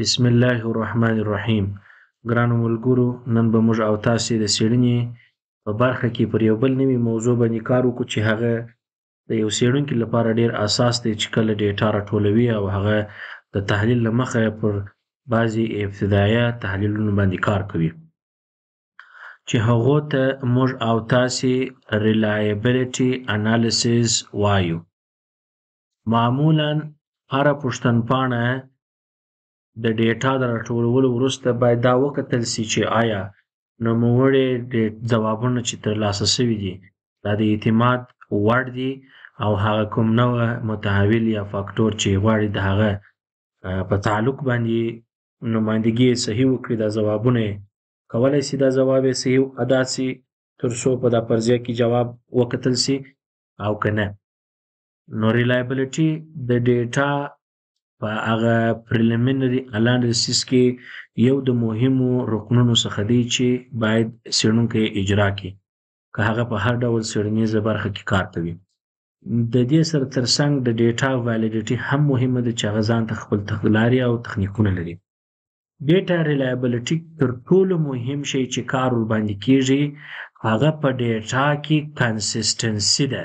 بسم الله الرحمن الرحیم. ګرانو ملګرو، نن به موږ او تاسې د څېړنې په برخه کې پر یو بل نوي موضوع باندې کار وکړو چې هغه د یو څېړونکي لپاره ډېر اساس دی چې کله ډیټا راټولوي او هغه د تحلیل له مخه پر بعضې ابتدایه تحلیلونو باندې کار کوي چې هغو ته موږ او تاسې ریلایبلیټي انالیسیس وایو. معمولاً هره پوښتنپاڼه د ډیټا د راټولولو وروسته باید دا وکتل سي چې آیا نوموړي ځوابونه چې ترلاسه سوي دي دا د اعتماد وړ دي او هغه کوم نوع متحول یا فاکتور چې غواړي د هغه په تعلق باندې نمایندګي یې صحیح وکړي، دا ځوابونه یې کولی سي دا ځواب یې صحیح ادا سي تر څو په دا فرضیه کې جواب وکتل سي او که نه. نو ریلایبلیټي د ډیټا په هغه پریلیمینري انالیسیس کې یو د مهمو رکنونو څخه دی چې باید څېړونکی اجرا کړي که هغه په هر ډول څېړنیزه برخه کې کار کوي. د دې سره ترڅنګ د ډیټا ویلیډیټي هم مهمه ده چې هغه ځان ته خپل تګلارې او تخنیکونه لري. ډیټا ریلایبلیټي تر ټولو مهم شی چې کار ورباندې کیږي هغه په ډیټا کې کنسسټنسي ده.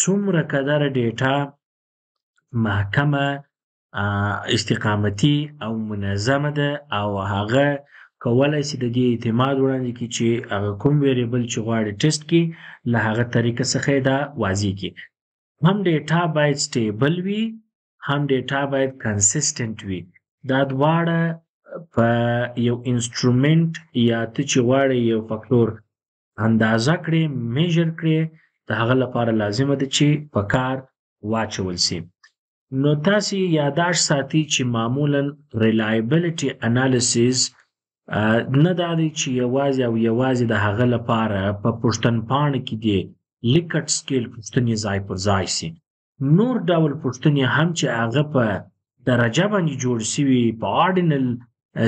څومره قدره ډیټا محکمه استقامتي او منظمه ده او هغه کولی سي د دې اعتماد وړاندې کړي چې هغه کوم ویریبل چې غواړي ټیسټ کړي له هغه طریقه څخه یې دا واضح کړي. هم ډیټا باید سټیبل وي، هم ډیټا باید کنسسټنټ وي. دا دواړه په یو انسټرومنټ یا ته چې غواړې یو فاکتور اندازه کړې میژر کړې د هغه لپاره لازمه ده چې په کار واچول سي. نو تاسې یاداشت ساتي چې معمولاً ریلایبلیټي انالیسیس نه دا دی چې یوازې او یوازې د هغه لپاره په پوښتنپاڼه کې دې لیکټ سکیل پوښتنې ځای پر ځای سي. نور ډول پوښتنې هم چې هغه په درجه باندې جوړې سوي په آرډینل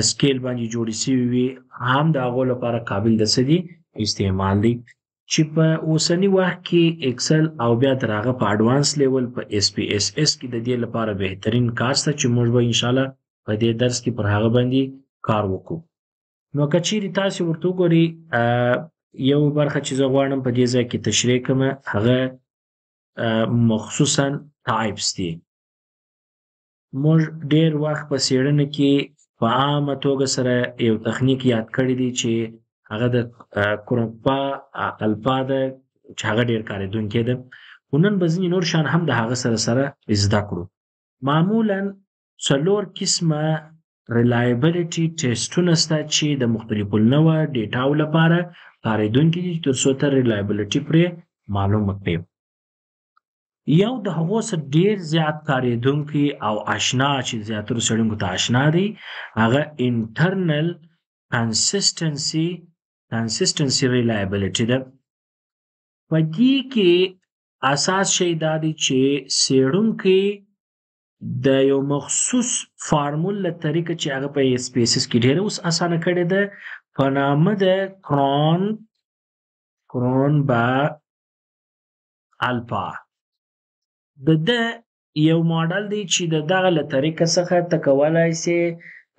سکیل باندې جوړې سوي وي هم د هغو لپاره قابل د څه دي استعمال دی چې په اوسني وخت کې اکسل او بیا تر هغه په اډوانس لیول په اس پی اس اس کې د دې لپاره بهترین کار شته چې موږ به انشاءالله په دې درس کې پر هغه باندې کار وکړو. نو که چیرې تاسې ورته وګورئ یو برخه چې زه غواړم په دې ځای کې تشریح کړم هغه مخصوصاً ټایپس دي. موږ ډېر وخت په څېړنه کې په عامه توګه سره یو تخنیک یاد کړی دی چې هغه د کورنپا الفا ده چې هغه ډېر کارېدونکی ده. خو نن به ځینې نور شیان هم د هغه سره سره زده کړو. معمولاً 4 قسمه ریلایبلیټي ټیسټونه شته چې د مختلفو النوع ډیټاو لپاره کارېدونکي دي تر څو ته ریلایبلیټي پرې معلومه کړې. یو د هغو څخه ډېر زیات کارېدونکی او اشنا چې زیاترو څېړونکو ته اشنا دی هغه انټرنل کنسسټنسي ریلایبلیټي ده. په دې کې اساس شی دا دی چې څېړونکی د یو مخصوص فارمول له طریقه چې هغه په اس پی اس اس کې ډېره اوس اسانه کړې ده په نامه د کرون با الفا د یو ماډل دی چې د دغه له طریقه څخه ته کولی سې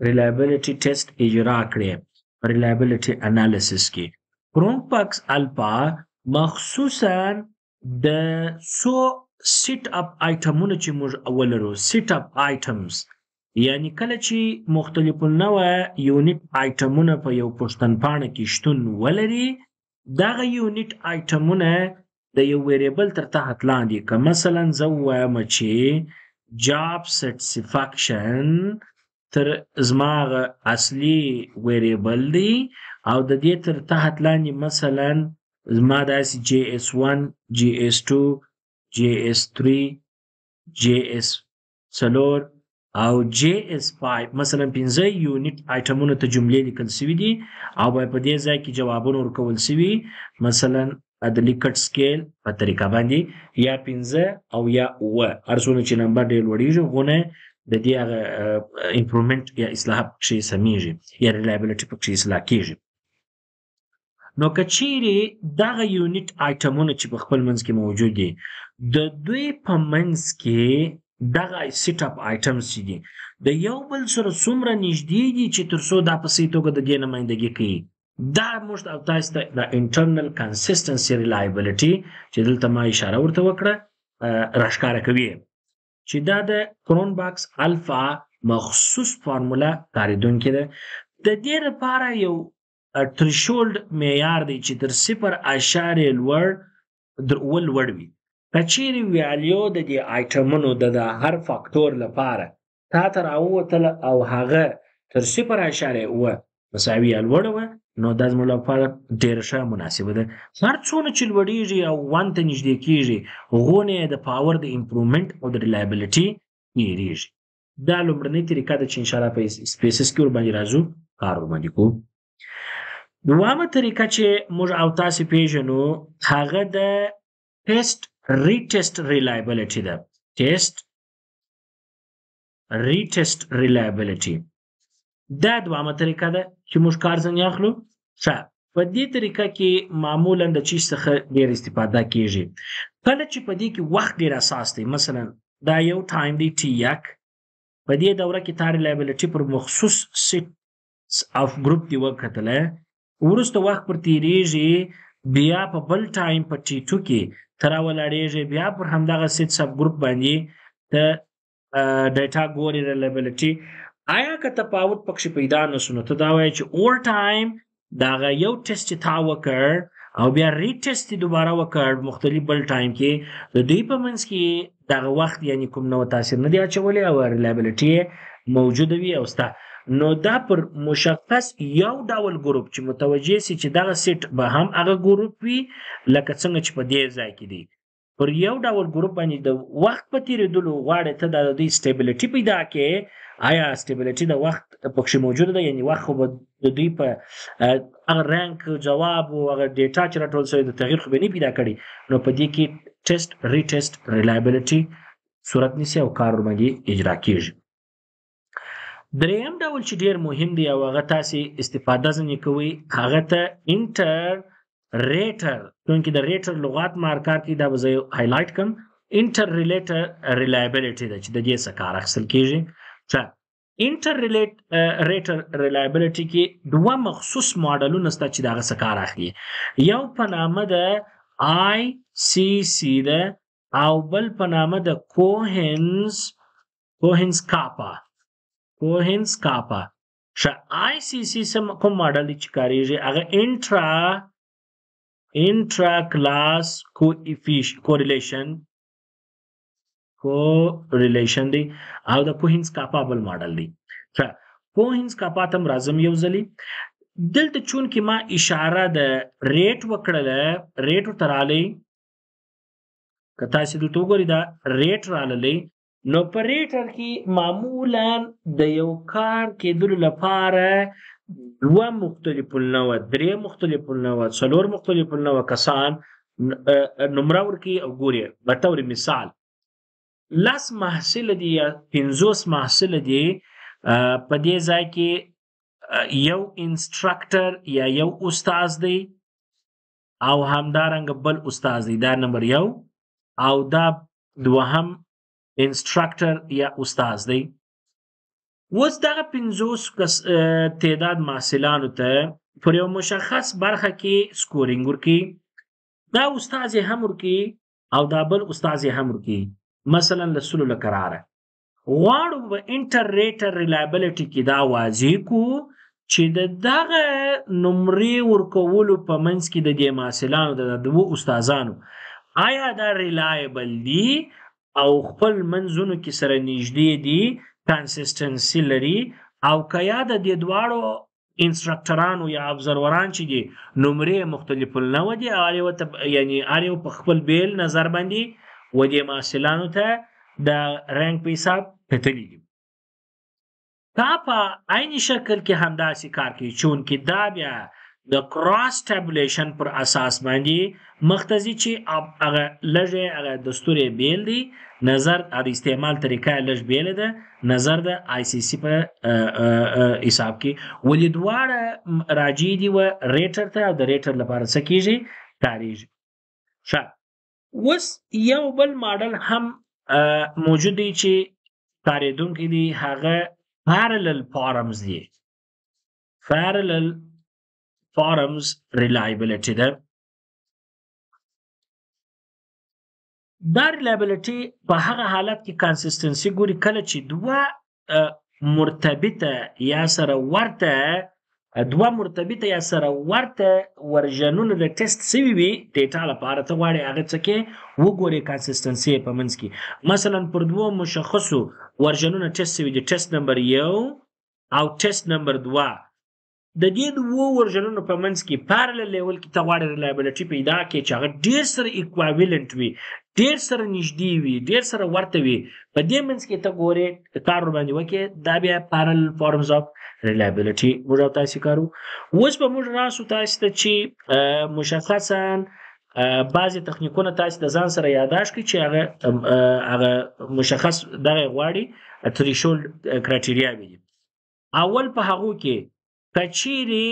ریلایبلیټي ټیسټ اجرا کړې په ریلایبلیټي انالیسیس کې. کرونپاکس الفا مخصوصاً د څو سیټ اپ آیټمونه چې موږ ولرو سیټ اپ آیټمز یعنی کله چې مختلف النوع یونیټ آیټمونه په یو پوښتنپاڼه کې شتون ولري دغه یونیټ آیټمونه د یو ویریبل تر تحت لاندې که مثلا زه ووایم چې جاب سټسفاکشن تر زما هغه اصلي ویریبل دی او د دې تر تحت لاندې مثلا زما داسې جی اس 1 جی اس 2 جی اس 3 جی اس 4 او جی اس 5 مثلا 5 یونیټ آیټمونه ته جملې لیکل سوي دي او باید په دې ځای کې جوابونه ورکول سوي مثلا د لیکټ سکیل په طریقه باندې یا 5 او یا 9 هر څومره چې نمبر ډېر لوړیږي غونه د دې هغه امپرومنټ یا اصلاح پکښې سمیږي یا ریلایبلیټي پکښې اصلاح کیږي. نو که چیرې دغه یونیټ آیټمونه چې په خپل منځ کې موجود دي د دوی په منځ کې دغه سیټ اپ آیټمز چې دي د یو بل سره څومره نږدې دي چې تر څو دا په صحیح توګه د دې نمایندګي کوي. دا موږ او تاسو ته د انټرنل کنسیستنسي ریلایبلټي چې دلته ما اشاره ورته وکړه راښکاره کوي چې دا د کرونباکس الفا مخصوص فارموله کارېدونکې ده. د دې لپاره یو تریشولډ معیار دی چې تر 0.7 لوړ وي. که چیرې ویالیو د دې آیټمونو د هر فاکتور لپاره تا ته راووتله او هغه تر 0.7 مساوي یا لوړه وه، نو دا زموږ لپاره ډېره ښه مناسبه ده. هر څونه چې لوړېږي او 1 ته نږدې کېږي هغونه یې د پاور د امپرومنټ او د ریلایبلټي ډېرېږي. دا لومړنۍ طریقه ده چې انشاءالله په سپیسس کې ورباندې راځو کار ورباندې کوو. دوامه طریقه چې موږ او تاسې پېژنو هغه د ټیسټ ریټیسټ ریلایبلټي ده. ټیسټ ریټیسټ ریلایبلټي دا دوامه طریقه ده چې موږ کار ځنې اخلو. ښه، په دې طریقه کې معمولا د چیز څخه ډېر استفاده کېږي. کله چې په دې کې وخت ډېر اساس دی، مثلا دا یو ټایم دی T1، په دې دوره کې تا ریلایبلټي پر مخصوص سیټ اف ګروپ دی وکتله، وروسته وخت پر تېرېږي، بیا په بل ټایم په T2 کې ته راولاړېږي، بیا پر همدغه سیټس اف ګروپ باندې ته ډیټا ګورې ریلایبلټي. آیا که تفاوت پکښې پیدا نه شو، نو ته دا وایې چې اوور ټایم د هغه یو ټیسټ چې تا وکړ او بیا ریټیسټ یې دوباره وکړ مختلف بل ټایم کې، د دوی په منځ کې دغه وخت یعنې کوم نوع تاثیر نه دی اچولی او ریلایبلټي یې موجوده وي او سته. نو دا پر مشخص یو ډول ګروپ چې متوجه سي چې دغه سیټ به هم هغه ګروپ وي لکه څنګه چې په دې ځای کې دی، پر یو ډول ګروپ باندې د وخت په تېرېدلو غواړې ته د دوی سټیبلیټي پیدا کړې. آیا سټیبلیټي د وخت پکښې موجوده ده، یعنې وخت خو به د دوی په هغه رینک جواب او هغه ډیټا چې راټول شوی د تغییر خو به نه پیدا کړي. نو په دې کې ټیسټ ریټیسټ ریلایبلټي صورت نیسي او کار ورباندې اجرا کېږي. دریم ډول چې ډېر مهم دی او هغه تاسې استفاده ځنې کوئ هغه ته انټر ریټر، چونکې د ریټر لغات مارکار کې دا به زه هایلایټ کړم. انټر ریلیټر ریلایبلټي ده چې د دې څه کار اخیستل کېږي. انټر ریټر ریلایبلټي کې دوه مخصوص ماډلونه شته چې د هغه څه کار اخلي. یو په نامه د ICC ده او بل په نامه د کوهنز کاپا. ښه، ICC کوم ماډل دی چې کارېږي هغه انټرا کلاس کوریلیشن دی او د کوهنز کاپا بل ماډل دی. ښه، کوهنز کاپا ته راځم یو ځلې. دلته چونکې ما اشاره د ریټ وکړله، ریټ ورته راغلی، که تاسې دلته وګورئ دا ریټ راغلی، نو په ریټر کې معمولا د یو کار کېدلو لپاره 2 مختلف النوع، 3 مختلف النوع، 4 مختلف النوع کسان نمره ورکوي او ګوري. به طور مثال 10 محصل دي یا 50 محصل دي، په دې ځای کې یو انسټرکټر یا یو استاز دی او همدارنګه بل استاز دی، دا نمبر 1 او دا دوهم انسټرکټر یا استاز دی. اوس دغه 50 تعداد محصلانو ته پر یو مشخص برخه کې سکورینګ ورکوي. دا استاز یې هم ورکوي او دا بل استاز یې هم ورکوي، مثلا له 100 له قراره. غواړو په انټر ریټر ریلایبلټي کې دا واضح کو چې د دغه نمرې ورکولو په منځ کې د دې محصلانو د دوه استادانو آیا دا ریلایبل دي او خپل منځونو کې سره نږدې دي، کنسیستنسي لري، او که یا د دې دواړو انسټرکټرانو یا ابزروران چې دي نمرې مختلف النوع دي، یعنې هر یو په خپل بیل نظر باندې و دې محصلانو ته د رنګ په حساب کتلي دي. دا په عین شکل کې همداسې کار کوي، چونکې دا بیا د کراس ټیبولیشن پر اساس باندې مختزي چې هغه لږې هغه دستورې بیل دی، نظر د استعمال طریقه لږ بیل ده، نظر د ICC په حساب کې ولې دواړه راجع دي و ریټر ته او د ریټر لپاره څه کېږي کارېږي. ښه، اوس یو بل ماډل هم موجود دی چې کارېدونکي دي هغه parallel forms دي. parallel forms reliability ده. دا reliability په هغه حالت کې consistency ګوري کله چې دوه مرتبطه یا سره ورته ورژنونه د ټیسټ سوي وي ډیټا لپاره ته غواړې هغه څه کې وګورې consistency په منځ کې. مثلا پر دوه مشخصو ورژنونه ټیسټ سوي دي، ټیسټ نمبر 1 او ټیسټ نمبر 2. د دې دوه ورژنونو په منځ کې parallel level کې ته غواړې reliability پیدا کړې چې هغه ډېر سره equivalent وي، ډېر سره نږدې وي، ډېر سره ورته وي. په دې منځ کې ته ګورې کار ورباندې وکړې، دا بیا parallel forms of reliability موږ او تاسې کارو. اوس به موږ راسو تاسې ته چې مشخصا بعضې تخنیکونه تاسې د ځان سره یاداشت کړئ چې هغه مشخص دغه غواړي threshold criteria وي. اول په هغو کې که چیرې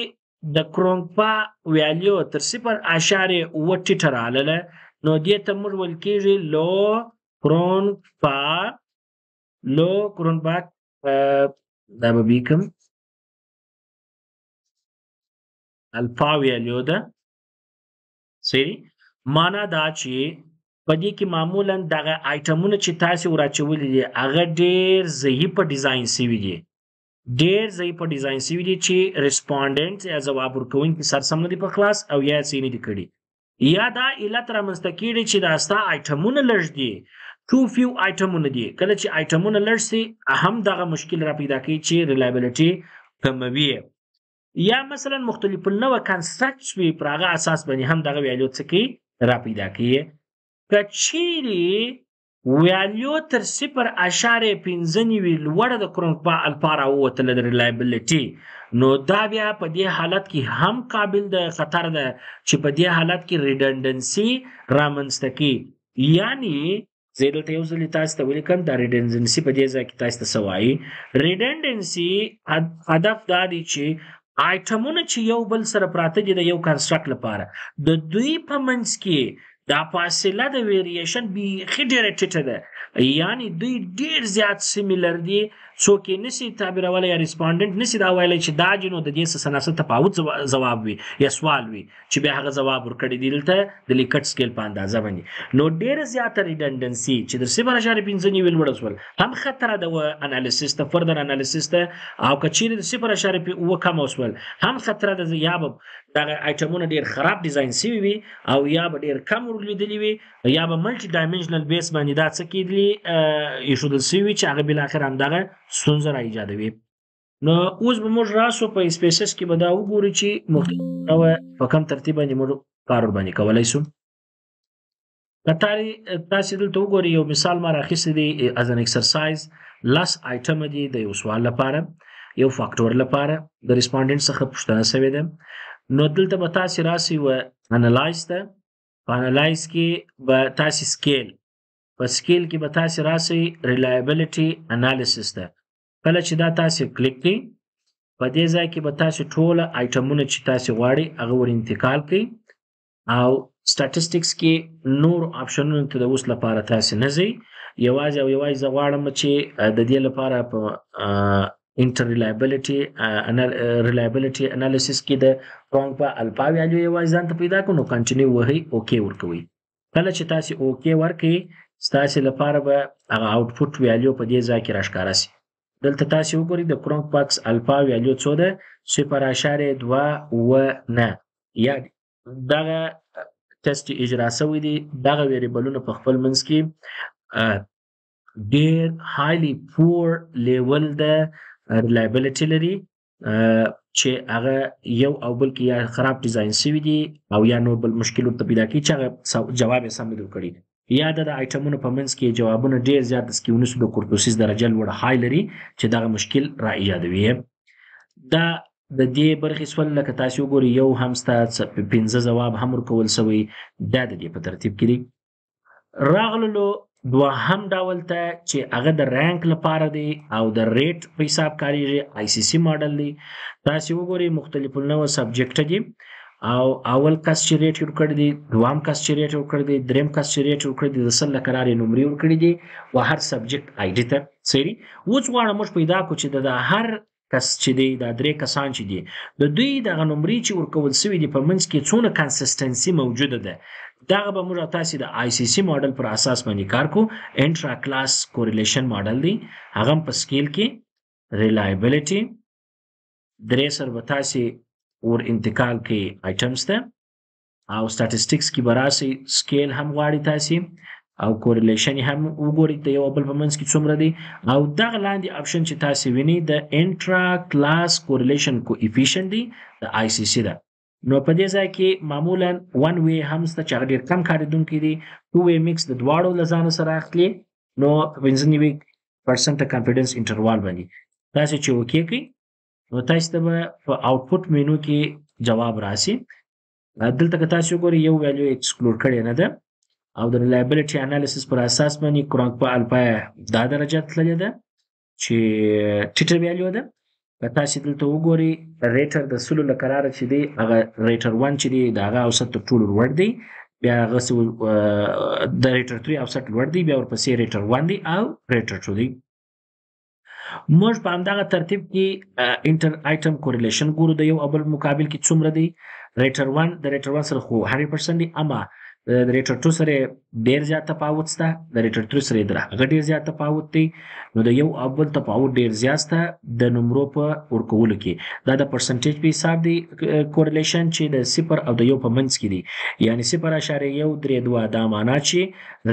د کرونګپا ویلیو تر 0.7 ټیټه راغله نو دې ته موږ ویل کېږي لو کرونګپا دا به بي کوم الفا ویلیو ده. صحیح معنا دا چې په دې کې معمولا دغه آیټمونه چې تاسې وراچولي دي هغه ډېر ضعیفه ډیزاین سوي دي، چې ریسپونډنټ یا ځواب ورکوونکي سرسم نه دي په خلاص او یا څه نه دي کړي، یا دا علت رامنځته کېږي چې دا ستا آیټمونه لږ دي، too few آیټمونه دي. کله چې آیټمونه لږ سي هم دغه مشکل را پیدا کوي چې ریلایبلیټي کموي. یا مثلا مختلف النوع کنسټرکټ وي پر هغه اساس باندې هم دغه ویلیو څه کوي را پیدا کوي. که چیرې ویلیو تر 0.5 وي لوړه د کرونګپا الفا راووتله د ریلایبلیټي نو دا بیا په دې حالت کې هم قابل د خطر ده چې په دې حالت کې ریډنډنسي رامنځته کوي. یعنی زه دلته یو ځل تاسو ته ولیکم دا ریډنډنسي په دې ځای کې تاسو ته څه وایي. ریډنډنسي هدف دا دی چې آیټمونه چې یو بل سره پراته دي د یو کنسټرکټ لپاره د دوی په منځ کې دا فاصله د ویریشن بیخي ډېره ټیټه ده، یعنی دوی ډېر زیات سیمیلر دي. څوک یې نسي تعبیرولی یا ریسپونډنټ نسي دا ویلی چې دا جنو د دې څه څه تفاوت ځواب وي یا سوال وي چې بیا هغه ځواب ورکړی دی دلته د لیکټ سکیل په اندازه باندې. نو ډېره زیاته ریډنډنسي چې د 0.5 لوړه شول هم خطر د انالیسس ته فردر انالیسس ته، او که چیرې د 0.5 کم وشول هم خطر د یا به دغه آیټمونه ډېر خراب ډیزاین سوي وي او یا به ډېر کم ورلیدلي وي یا به ملټي ډایمنشنل بیس باندې دا څه کېدلي ایښودل سوي وي چې هغه بالاخره همدغه ستونزه را ایجادوي. نو اوس به موږ راسو په سپیسس کې به دا وګورو چې مختلف ډول په کوم ترتیب باندې موږ کار ورباندې کولی سو. که تاسې دلته وګورئ یو مثال ما راخیستی دی از ان ایکسرسایز. 10 آیټمه دي د یو سوال لپاره، یو فاکټور لپاره د ریسپونډنټ څخه پوښتنه سوې ده. نو دلته به تاسې راسئ و انالایز ته، په انالایز کې به تاسې سکیل، په سکیل کې به تاسې راسئ ریلایبلیټي انالیسس ته. کله چې دا تاسې کلیک کړئ په دې ځای کې به تاسې ټوله آیټمونه چې تاسې غواړئ هغه ور انتقال کړئ او سټاټسټکس کې نور آپشنونو ته د اوس لپاره تاسې نه ځئ. یوازې او یوازې زه غواړم چې د دې لپاره په انټر ریلایبلیټي انالیسس کې د کرونګپا الفا ویلیو یوازې ځان ته پیدا کړو نو کنټینیو وهئ اوکې ورکوئ. کله چې تاسې اوکې ورکړئ ستاسې لپاره به هغه آوټپوټ ویلیو په دې ځای کې راښکاره سي. دلته تاسې وګورئ د کرونګپا الفا ویلیو څو ده 0.29 یا دغه ټیسټ اجرا سوی دی. دغه ویریبلونه په خپل منځ کې ډېر هایلی پور لیول د ریلایبلیټي لري چې هغه یو او بل کې یا خراب ډیزاین سوي دي او یا نور بل مشکل ورته پیدا کوي چې هغه جواب یې سم نه دی ورکړی، یا د آیټمونو په منځ کې جوابونه ډېر زیات د سکیونسو د کورتوسیس درجه لوړه های لري چې دغه مشکل را ایجادوي. دا د دې برخې سول لکه تاسې وګورئ یو هم ستا 15 ځواب هم ورکول سوی، دا د دې په ترتیب کې دي. راغللو دوهم ډول ته چې هغه د رینک لپاره دی او د ریټ په حساب کاریږي، ICC ماډل دی. تاسې وګورئ مختلف النوع سبجیکټ دي او اول کس چې ریټ یې ورکړی دی، دوام کس چې ریټ یې ورکړی دی، دریم کس چې ریټ یې ورکړی دی، د 100 لکه لارې نمرې ورکړي دي و هر سبجیکټ آی ډي ته. صحیح. اوس غواړم موږ پیدا کړو چې د هر کس چې دی دا درې کسان چې دي د دوی دغه نمرې چې ورکول سوي دي په منځ کې څونه کنسسټنسي موجوده ده. دغه به موږ او تاسې د آی سی سی ماډل پر اساس باندې کار کوو. انټرا کلاس کوریلیشن ماډل دی، هغه هم په سکیل کې ریلایبلیټي درې سره به تاسې ور انتقال کې آیټمز ته او سټاټسټکس کې به راسئ سکیل هم غواړي تاسې او کوریلیشن هم وګورئ د یو بل په منځ کې څومره دی. او دغه لاندې آپشن چې تاسې وینئ د انټرا کلاس کوریلیشن کوافیشنټ دی د آی سی سی ده. نو په دې ځای کې معمولا 1 وی هم شته چې هغه ډېر کم کارېدونکی دی. 2 وی مکس د دواړو له ځانه سره اخلي نو 95% کانفیډنس انټروال باندې تاسې چې اوکې کړئ نو تاسې ته به په آوټپوټ مینو کې جواب راسي. دلته که تاسې وګورئ یو ویلیو ایکسکلود کړې نه ده او د ریلایبلیټي انالیسس پر اساس باندې کرونګ په الفا دا درجه تللې ده چې ټیټه ویلیو ده. که تاسې دلته وګورئ ریټر د 100 له قراره چې دی هغه ریټر 1 چې دی د هغه اوسط تر ټولو لوړ دی، بیا هغسې د ریټر 3 اوسط لوړ دی، بیا ورپسې ریټر 1 دی او ریټر 2 دی. موږ په همدغه ترتیب کې انټر آیټم کوریلیشن ګورو د یو او بل مقابل کې څومره دی. ریټر 1 د ریټر 1 سره خو 100% دی، اما د ریټر 2 سره ډېر زیات تفاوت شته، د ریټر 3 سره د هغه ډېر زیات تفاوت دی. نو د یو او بل تفاوت ډېر زیات شته د نمرو په ورکولو کې. دا د پرسنټیج په حساب دی کوریلیشن چې د 0 او د 1 په منځ کې دی، یعنی 0.132. دا معنا چې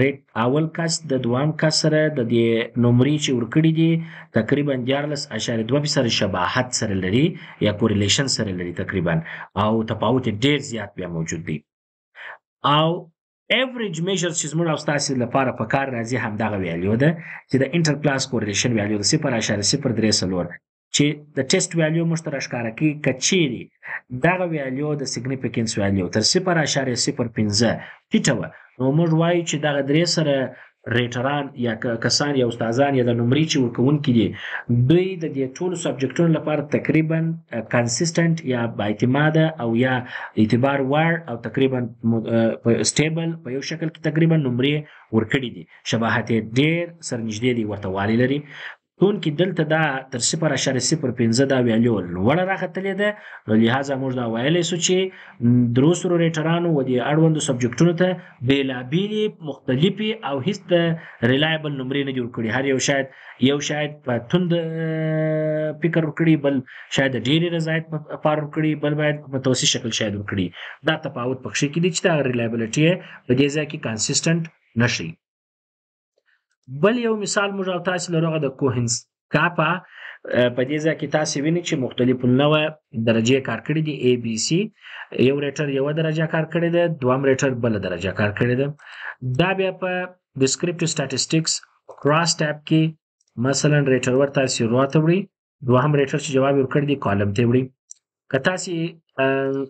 ریټ اول کس د دوام کس سره د دې نمرې چې ورکړي دي تقریبا 14.2 سره شباهت سره لري یا کوریلیشن سره لري تقریبا، او تفاوت ډېر زیات بیا موجود دی. او ایوریج میجر چې زموږ او ستاسې لپاره په کار راځي همدغه ویلیو ده چې د انټر کلاس کوریلیشن ویلیو د 0.034 چې د ټیسټ ویلیو موږ ته راښکاره کوي که چیرې دغه ویلیو د سیګنیفیکنس ویلیو تر 0.05 ټیټه وه نو موږ وایو چې دغه درې سره ریټران یا کسان یا استادان یا د نمرې چې ورکوونکي دي دوی د دې ټولو سبجیکټونو لپاره تقریبا کنسیسټنټ یا بااعتماده او یا اعتبار وړ او تقریبا سټیبل په یو شکل کې تقریبا نمرې ورکړي دي، شباهت یې ډېر سره نږدې دی، ورته والی لري. چون کې دلته دا تر 0.05 دا ویلیو لوړه راختلې ده، نو لهذا موږ دا ویلی سو چې درو سرو ریټرانو و دې اړوندو سبجیکټونو ته بېلابېلې مختلفې او هیڅ د ریلایبل نمرې نه دي ورکړي. هر یو شاید په توند فکر ورکړي، بل شاید د ډېرې رضایت لپاره ورکړي، بل باید په متوسط شکل شاید ورکړي. دا تفاوت پکښې کې دی چې دا ریلایبلیټي په دې ځای کې کنسسټنټ نشي. بل یو مثال موږ او تاسې لرو هغه د کوهنز کاپا. په دې ځای کې تاسې وینئ چې مختلف النوع درجې کار کړي دي. اے بي سي یو ریټر یوه درجه کار کړې ده، دویم ریټر بله درجه کار کړې ده. دا بیا په ډسکریپټیو سټاټسټکس کراس ټیب کې مثلا ریټر ور تاسې رو ته وړئ، دوهم ریټر چې جواب یې ورکړی دی کالم ته وړئ. که تاسې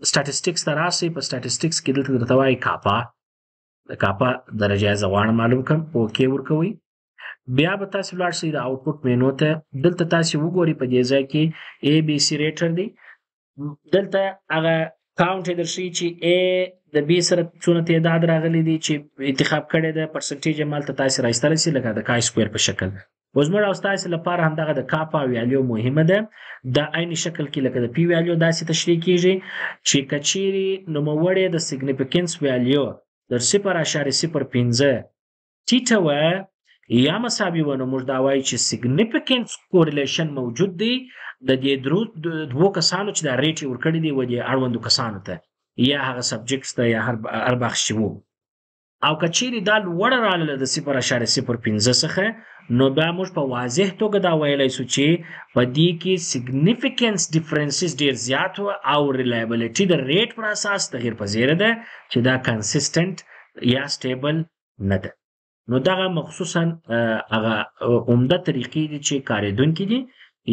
سټاټسټکس ته راسئ په سټاټسټکس کې دلته درته وایي کاپا، د کاپا درجه یې زه غواړم معلوم کړم، اوکې ورکوئ. بیا به تاسې ولاړ شئ د آوټپوټ مینو ته. دلته تاسې وګورئ په دې ځای کې اے بي سي ریټر دی، دلته هغه کاونټ یې درښیي چې اے د بي سره څونه تعداد راغلی دی چې انتخاب کړی ده، پرسنټیج یې مالته تاسې رایستلی سي لکه د کای سکویر په شکل. اوس موږ او ستاسې لپاره همدغه د کاپا ویلیو مهمه ده. د عین شکل کې لکه د پی ویلیو داسې تشریح کیږي چې که چیرې نوموړې د سیګنیفیکنس ویلیو در 0.05 ټیټه وه یا مساوي وه، نو موږ دا وایو چې سیګنیفیکنس کوریلیشن موجود دی د دې دوو کسانو چې دا ریټ یې ورکړی دی و دې اړوندو کسانو ته یا هغه سبجیکټس ته یا هر بخش چې وو. او که چیرې دا لوړه راغله د 0.05 څخه نو بیا موږ په واضح توګه دا ویلی سو چې په دې کې سیګنیفیکنس ډیفرنسز ډېر زیات وه او ریلایبلیټي د ریټ پر اساس تغیر پذیره ده چې دا کنسسټنټ یا سټیبل نه ده. نو دغه مخصوصا هغه عمده طریقې دي چې کارېدونکي دي.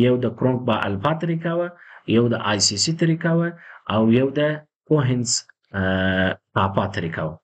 یو د کرونګ با الفا طریقه وه، یو د آی سی سی طریقه وه او یو د کوهنز کاپا طریقه وه.